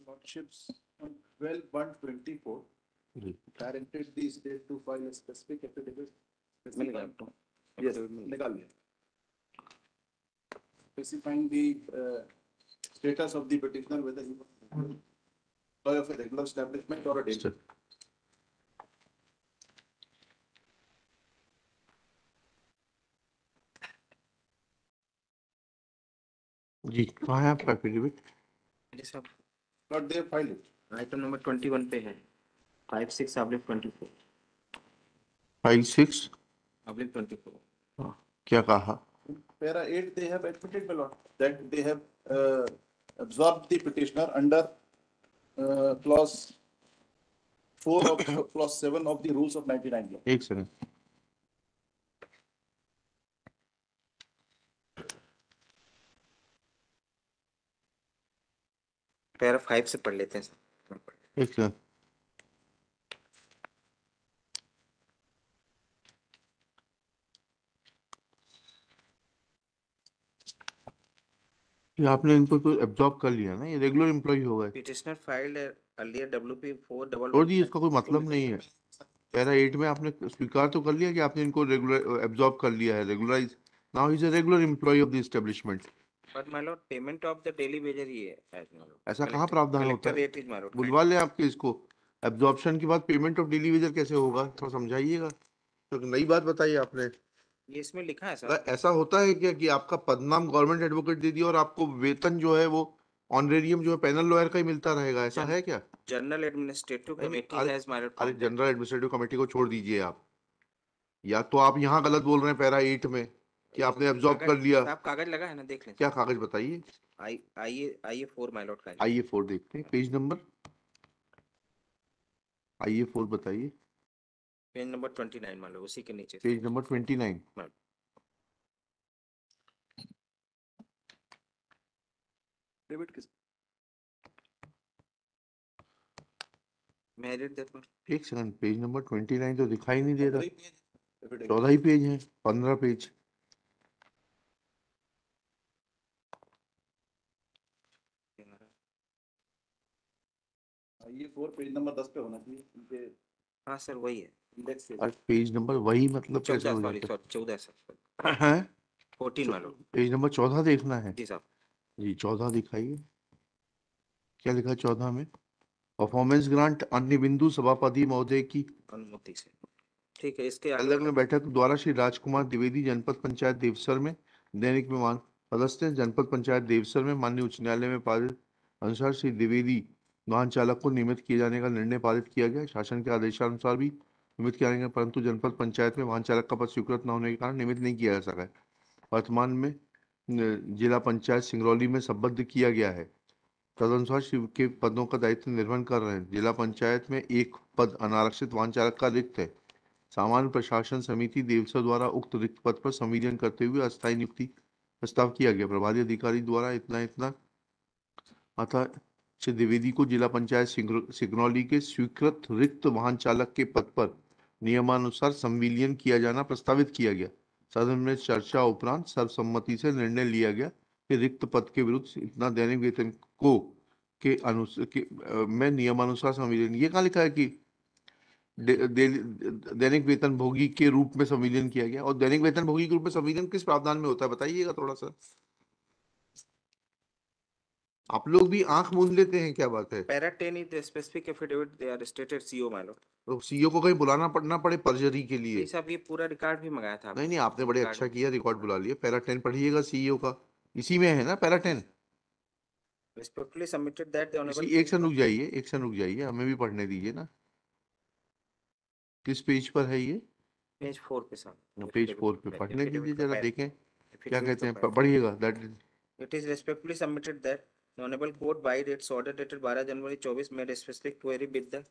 Lordships, on 12/1/24, ji directed the state to file a specific affidavit मिल गया specifying, आपको? yes, निकाल लिया, specifying the status of the petitioner, whether he was employee of a regular establishment or a day. Sir ji कहाँ है आपका affidavit? जी साहब, Not they have filed it. Item number 21 पे है, 56/24 56 24। क्या कहा? In para 8, they have admitted, my lord, that they have absorbed the petitioner under clause 4 of clause 7 of the rules of 1990. एक second para 5 से पढ़ लेते हैं सर। एक सेकंड ये आपने इनको तो एब्जॉर्ब कर लिया ना, ये रेगुलर एम्प्लॉय होगा। पिटिशनर फाइल्ड अर्लियर WP 411 छोड़ दी, इसका कोई मतलब नहीं है। पैरा 8 में आपने स्वीकार तो कर लिया कि आपने इनको रेगुलर एब्जॉर्ब कर लिया है, regularise. Now he is a regular employ of the establishment. But my lord payment of the daily wager ही है as my lord. ऐसा कहाँ प्रावधान होता कलेक्टर है? Rate is my Lord. बुलवा ले आपके इसको। एब्जॉर्प्शन के बाद पेमेंट ऑफ डेली वेजर कैसे होगा, थोड़ा समझाइएगा। तो नई बात बताइए आपने। ये इसमें लिखा है सर। मतलब ऐसा होता है क्या कि आपका पदनाम गवर्नमेंट एडवोकेट दे दिया और आपको वेतन जो है वो ऑनरेरियम जो है पैनल लॉयर का ही मिलता रहेगा, ऐसा है क्या? जनरल एडमिनिस्ट्रेटिव नहीं, कमेटी हैज माय लॉर्ड। अरे जनरल एडमिनिस्ट्रेटिव कमेटी को छोड़ दीजिए आप, या तो आप यहाँ गलत बोल रहे हैं पैरा 8 में कि आपने एब्जॉर्ब कर लिया। आप कागज लगा है ना, देख लें। क्या कागज बताइए? आइए 4 माय लॉर्ड का। आइए 4 देखते हैं, पेज नंबर आइए 4 बताइए। पेज नंबर 29 मान लो, उसी के नीचे पेज नंबर 29। David किस मैरिड देखो। एक सेकंड, पेज नंबर 29 तो दिखाई नहीं दे रहा। 14 14 ही पेज है, 15 पेज। ये 4 पेज नंबर 10 पे होना चाहिए इनके हाँ सर वही है। इंडेक्स से। और पेज नंबर वही मतलब कैसे 14 हो सॉरी जाता 14 सर है? हैं? 14 मान लो। पेज नंबर 14 देखना है जी साहब। जी। 14 दिखाइए, क्या लिखा है 14 में? परफॉर्मेंस ग्रांट अन्य बिंदु सभापति महोदय की अनुमति से। ठीक है, इसके आगे अलग में बैठक द्वारा श्री राजकुमार द्विवेदी जनपद पंचायत देवसर में दैनिक में मान पदस्थ हैं। जनपद पंचायत देवसर में माननीय उच्च न्यायालय में पारित अनुसार श्री द्विवेदी वाहन चालक को नियमित किए जाने का निर्णय पारित किया गया। शासन के आदेशानुसार भी नियमित किया गया, परंतु जनपद पंचायत में वाहन चालक का पद स्वीकृत न होने के कारण नियमित नहीं किया जा सका है। वर्तमान में जिला पंचायत सिंगरौली में संबद्ध किया गया है। तदनुसार शिव के पदों का दायित्व निर्वहन कर रहे हैं। जिला पंचायत में एक पद अनारक्षित वाहन चालक का रिक्त है। सामान्य प्रशासन समिति देवसर द्वारा उक्त रिक्त पद पर संविलियन करते हुए अस्थायी नियुक्ति प्रस्ताव किया गया। प्रभारी अधिकारी द्वारा इतना अतः श्री द्विवेदी को जिला पंचायत सिंगरौली के स्वीकृत रिक्त वाहन चालक के पद पर नियमानुसार संविलियन किया जाना प्रस्तावित किया गया। सदन में चर्चा उपरांत सर्वसम्मति से निर्णय लिया गया कि रिक्त पद के विरुद्ध इतना दैनिक वेतन को के अनुसार में नियमानुसार संविलियन। ये कहाँ लिखा है कि दैनिक वेतन भोगी के रूप में संविलियन किया गया? और दैनिक वेतन भोगी के रूप में संविलियन किस प्रावधान में होता है बताइएगा थोड़ा सा। आप लोग भी आंख मूंद लेते हैं, क्या बात है? Para 10 is the specific affidavit they are stated CO मान लो। तो सीईओ को कहीं बुलाना पड़ना पड़े पर्जरी के लिए? नहीं साहब, ये पूरा रिकॉर्ड भी मंगाया था। नहीं, आपने बड़े अच्छा किया, रिकॉर्ड बुला लिया। पैरा 10 पढ़िएगा सीईओ का, इसी में है ना para 10। Respectfully submitted that the honourable. एक सेकंड रुक जाइए, एक सेकंड रुक जाइए, हमें भी पढ़ने दीजिए ना। किस पेज पर है ये? पेज 4 पे साहब। पेज 4 पे पढ़ने दीजिए जरा, देखें क्या कहते हैं। पढ़िएगा। पढ़िएगा। That It is respectfully submitted that the Honorable Court by its order dated 12 January 24 made a specific query with the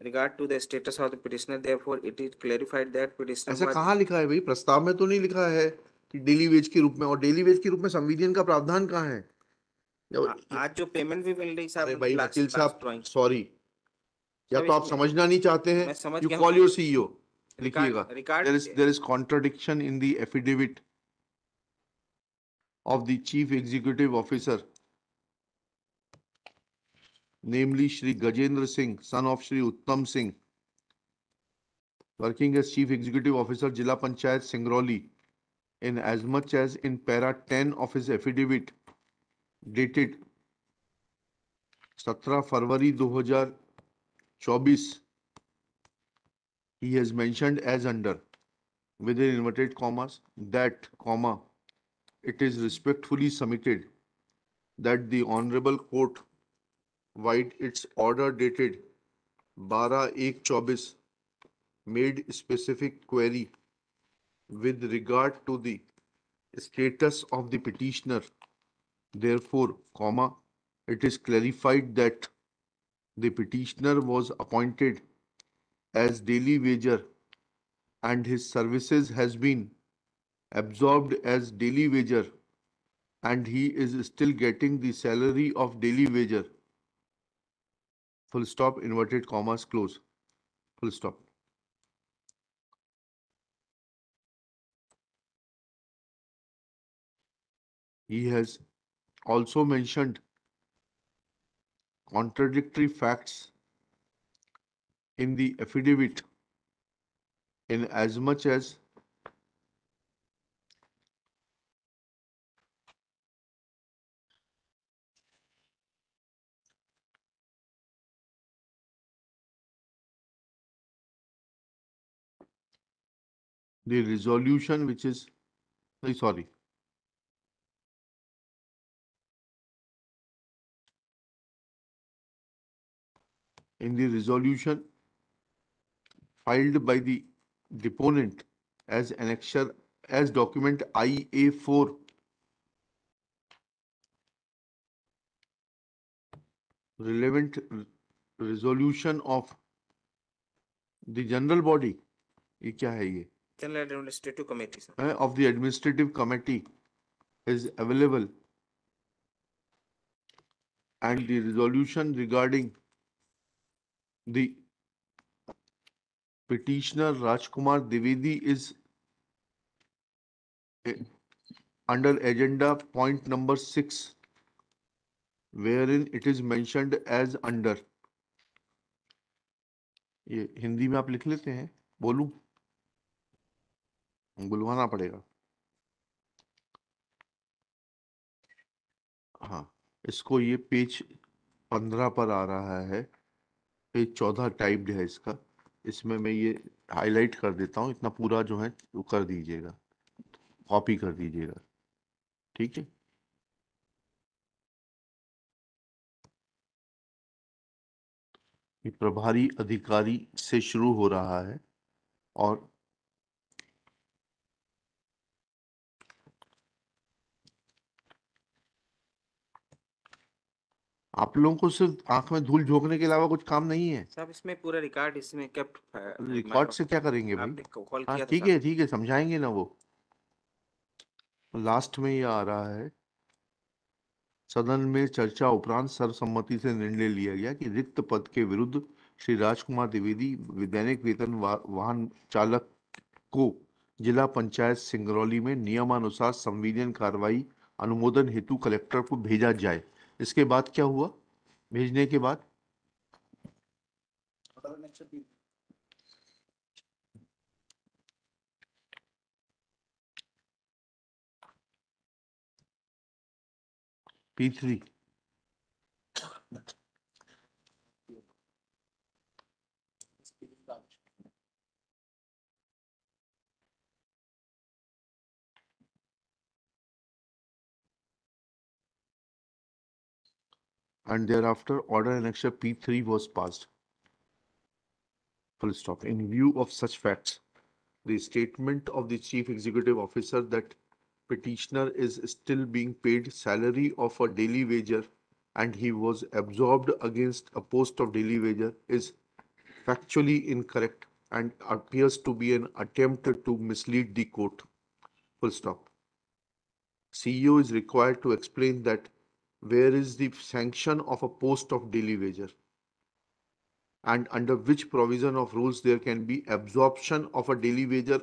regard to the status of the petitioner. Therefore, it is clarified that petitioner ऐसा was कहाँ लिखा है भाई? प्रस्ताव में तो नहीं लिखा है कि डेली वेज के रूप में, और डेली वेज के रूप में संविलियन का प्रावधान कहाँ है? आज जो पेमेंट भी मिल रही साहब। अरे भाई वकील साहब सॉरी, या तो आप इसमें- समझना नहीं चाहते हैं। मैं समझ यू गया कॉल हूँ। योर सीईओ, लिखिएगा। Record there is contradiction in the affidavit of the chief executive officer namely Shri Gajendra Singh, son of Shri Uttam Singh, working as Chief Executive Officer, Jila Panchayat, Singrauli, in as much as in para 10 of his affidavit dated 17 February 2024, he has mentioned as under, within inverted commas, that, comma, it is respectfully submitted that the Honorable Court, vide its order dated 12/1/24, made specific query with regard to the status of the petitioner. Therefore, comma, it is clarified that the petitioner was appointed as daily wager and his services has been absorbed as daily wager and he is still getting the salary of daily wager. Full stop, inverted commas, close. Full stop. He has also mentioned contradictory facts in the affidavit in as much as the resolution which is, sorry, in the resolution filed by the deponent as annexure as document IA4, relevant resolution of the general body, ये क्या है ये, General Administrative Committee, sir. of the administrative committee is available, and the resolution regarding the petitioner Rajkumar Dwivedi is under agenda point number 6, wherein it is mentioned as under. ये हिंदी में आप लिख लेते हैं, बोलूं, बुलवाना पड़ेगा, हाँ, इसको ये पेज 15 पर आ रहा है, पेज 14 टाइप्ड है इसका, इसमें मैं ये हाईलाइट कर देता हूँ, इतना पूरा जो है वो कर दीजिएगा, कॉपी कर दीजिएगा, ठीक है। ये प्रभारी अधिकारी से शुरू हो रहा है और आप लोगों को सिर्फ आंख में धूल झोंकने के अलावा कुछ काम नहीं है। साहब इसमें पूरा रिकॉर्ड इसमें केप्ट रिकॉर्ड से क्या करेंगे भाई? आपने कॉल हाँ किया था ठीक है समझाएंगे ना, वो लास्ट में ये आ रहा है, सदन में चर्चा उपरांत सर्वसम्मति से निर्णय लिया गया कि रिक्त पद के विरुद्ध श्री राजकुमार द्विवेदी दैनिक वेतन वाहन चालक को जिला पंचायत सिंगरौली में नियमानुसार संविलियन कार्रवाई अनुमोदन हेतु कलेक्टर को भेजा जाए। इसके बाद क्या हुआ? भेजने के बाद P3 and thereafter order annexure P3 was passed. Full stop. In view of such facts, the statement of the Chief Executive Officer that petitioner is still being paid salary of a daily wager and he was absorbed against a post of daily wager is factually incorrect and appears to be an attempt to mislead the court. Full stop. CEO is required to explain that where is the sanction of a post of daily wager and under which provision of rules there can be absorption of a daily wager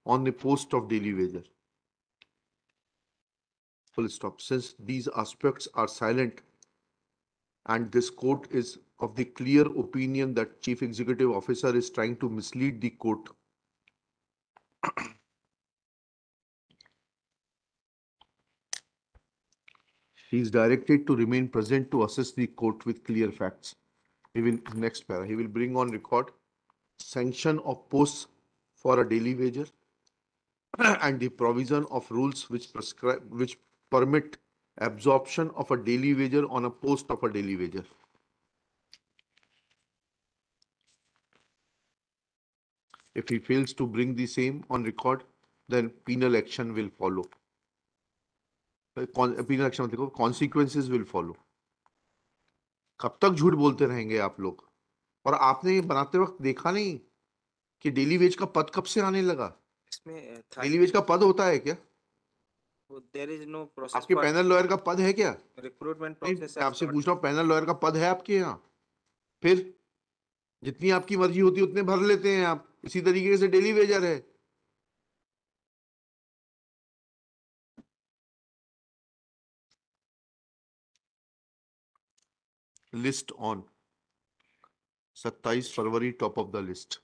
on the post of daily wager. Full stop. Since these aspects are silent and this court is of the clear opinion that Chief Executive Officer is trying to mislead the court. He is directed to remain present to assist the court with clear facts. He will, next para, he will bring on record sanction of posts for a daily wager and the provision of rules which permit absorption of a daily wager on a post of a daily wager. If he fails to bring the same on record, then penal action will follow. Penal action देखो, consequences will follow. कब तक झूठ बोलते रहेंगे आप लोग? और आपने ये बनाते वक्त देखा नहीं कि डेली वेज का पद कब से आने लगा? इसमें डेली वेज का पद होता है क्या? there is no process आपके for पैनल लॉयर का पद है क्या? recruitment नहीं, process मैं as आपसे not- पूछ रहा हूँ, पैनल लॉयर का पद है आपके यहाँ? फिर जितनी आपकी मर्जी होती है उतने भर लेते हैं आप. इसी तरीके से डेली वेजर है. List on 27 February top of the list.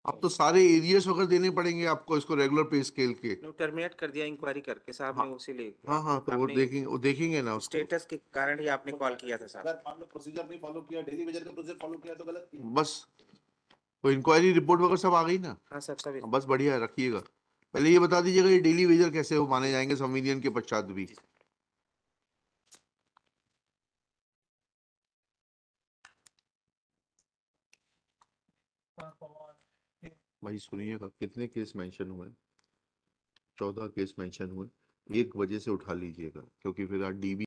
अब तो सारे एरियस वगैरह देने पड़ेंगे आपको इसको रेगुलर पे स्केल के. टर्मिनेट कर दिया इंक्वायरी करके साहब हाँ, ने उसी लिए हाँ हाँ, तो वो देखेंगे ना उसको. स्टेटस के कारण ही आपने कॉल किया था साहब. अगर मान लो प्रोसीजर नहीं फॉलो किया, डेली वेजर का प्रोसीजर फॉलो किया तो गलत किया. बस वो इंक्वायरी रिपोर्ट वगैरह सब आ गई ना. हाँ सर सभी बस बढ़िया है, रखिएगा. पहले ये बता दीजिएगा ये डेली वेजर कैसे वो माने जाएंगे संविलियन के पश्चात भी. भाई सुनिएगा, कितने केस मेंशन हुए? 14 केस मेंशन हुए. 1 बजे से उठा लीजिएगा क्योंकि फिर आज डीबी